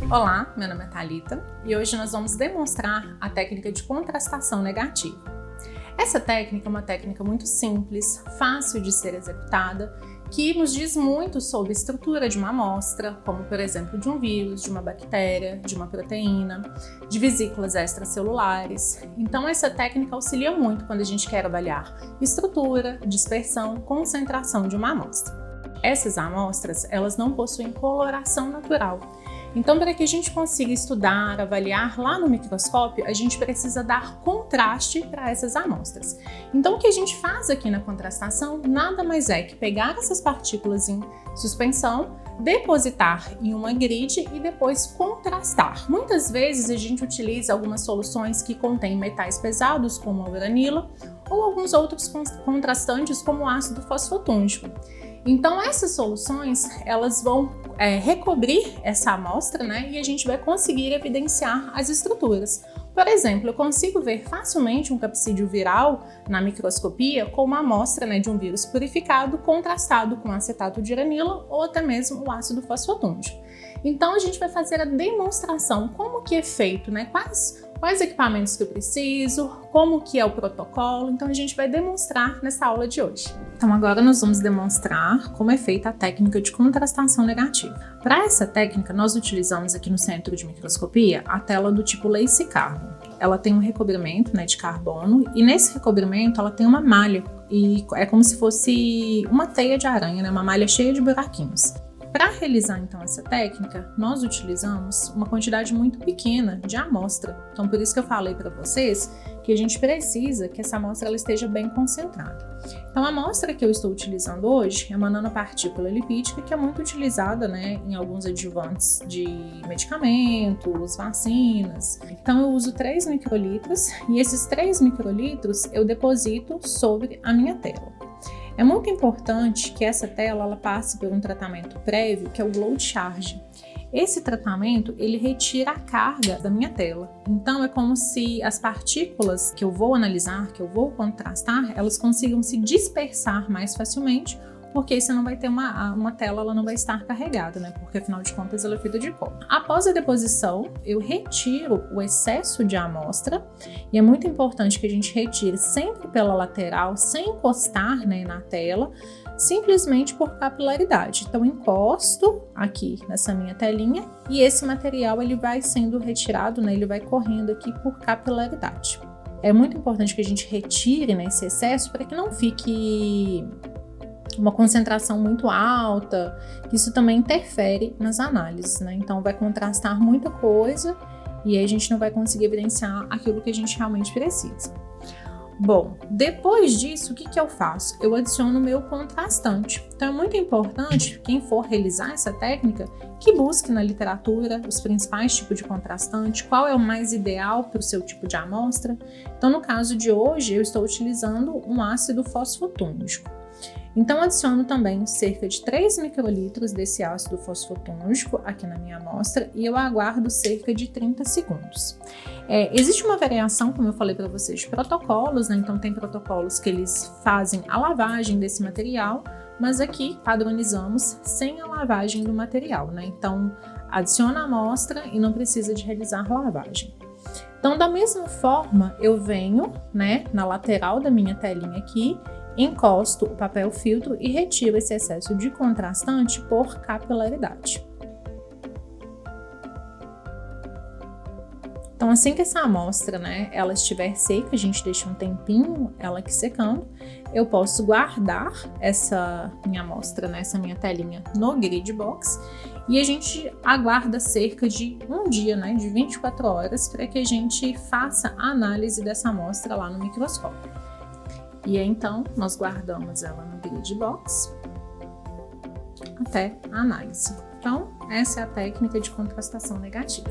Olá, meu nome é Thalita e hoje nós vamos demonstrar a técnica de contrastação negativa. Essa técnica é uma técnica muito simples, fácil de ser executada, que nos diz muito sobre a estrutura de uma amostra, como por exemplo de um vírus, de uma bactéria, de uma proteína, de vesículas extracelulares. Então essa técnica auxilia muito quando a gente quer avaliar estrutura, dispersão, concentração de uma amostra. Essas amostras, elas não possuem coloração natural. Então, para que a gente consiga estudar, avaliar lá no microscópio, a gente precisa dar contraste para essas amostras. Então, o que a gente faz aqui na contrastação nada mais é que pegar essas partículas em suspensão, depositar em uma grid e depois contrastar. Muitas vezes a gente utiliza algumas soluções que contêm metais pesados, como a uranila, ou alguns outros contrastantes, como o ácido fosfotúndico. Então essas soluções, elas vão recobrir essa amostra, né? E a gente vai conseguir evidenciar as estruturas. Por exemplo, eu consigo ver facilmente um capsídeo viral na microscopia com uma amostra, né, de um vírus purificado contrastado com acetato de uranila ou até mesmo o ácido fosfotúndico. Então a gente vai fazer a demonstração, como que é feito, né? Quais equipamentos que eu preciso, como que é o protocolo, então a gente vai demonstrar nessa aula de hoje. Então agora nós vamos demonstrar como é feita a técnica de contrastação negativa. Para essa técnica nós utilizamos aqui no centro de microscopia a tela do tipo Lace Carbon. Ela tem um recobrimento, né, de carbono e nesse recobrimento ela tem uma malha e é como se fosse uma teia de aranha, né, uma malha cheia de buraquinhos. Para realizar então essa técnica, nós utilizamos uma quantidade muito pequena de amostra. Então por isso que eu falei para vocês que a gente precisa que essa amostra ela esteja bem concentrada. Então a amostra que eu estou utilizando hoje é uma nanopartícula lipídica que é muito utilizada, né, em alguns adjuvantes de medicamentos, vacinas. Então eu uso 3 microlitros e esses 3 microlitros eu deposito sobre a minha tela. É muito importante que essa tela ela passe por um tratamento prévio, que é o Glow Charge. Esse tratamento, ele retira a carga da minha tela. Então, é como se as partículas que eu vou analisar, que eu vou contrastar, elas consigam se dispersar mais facilmente, porque aí você não vai ter uma tela, ela não vai estar carregada, né? Porque afinal de contas ela é feita de cobre. Após a deposição, eu retiro o excesso de amostra e é muito importante que a gente retire sempre pela lateral, sem encostar, né, na tela, simplesmente por capilaridade. Então encosto aqui nessa minha telinha e esse material ele vai sendo retirado, né? Ele vai correndo aqui por capilaridade. É muito importante que a gente retire, né, esse excesso para que não fique uma concentração muito alta, isso também interfere nas análises, né? Então vai contrastar muita coisa e aí a gente não vai conseguir evidenciar aquilo que a gente realmente precisa. Bom, depois disso, o que eu faço? Eu adiciono o meu contrastante. Então é muito importante, quem for realizar essa técnica, que busque na literatura os principais tipos de contrastante, qual é o mais ideal para o seu tipo de amostra. Então no caso de hoje, eu estou utilizando um ácido fosfotúndico. Então adiciono também cerca de 3 microlitros desse ácido fosfotúndico aqui na minha amostra e eu aguardo cerca de 30 segundos. Existe uma variação, como eu falei para vocês, de protocolos, né? Então tem protocolos que eles fazem a lavagem desse material, mas aqui padronizamos sem a lavagem do material, né? Então adiciona a amostra e não precisa de realizar lavagem. Então da mesma forma eu venho, né, na lateral da minha telinha aqui, encosto o papel filtro e retiro esse excesso de contrastante por capilaridade. Então assim que essa amostra, né, ela estiver seca, a gente deixa um tempinho ela aqui secando, eu posso guardar essa minha amostra, né, essa minha telinha no grid box e a gente aguarda cerca de um dia, né, de 24 horas para que a gente faça a análise dessa amostra lá no microscópio. E aí, então, nós guardamos ela no grid box até a análise. Então, essa é a técnica de contrastação negativa.